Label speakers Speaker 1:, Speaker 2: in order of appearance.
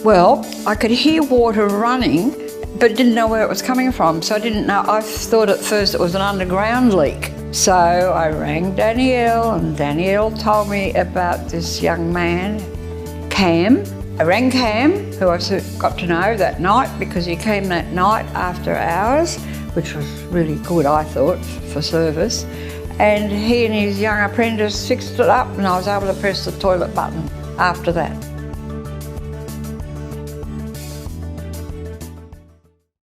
Speaker 1: Well, I could hear water running, but didn't know where it was coming from, so I didn't know. I thought at first it was an underground leak. So I rang Danielle, and Danielle told me about this young man, Cam. I rang Cam, who I got to know that night because he came that night after hours, which was really good, I thought, for service. And he and his young apprentice fixed it up, and I was able to press the toilet button after that.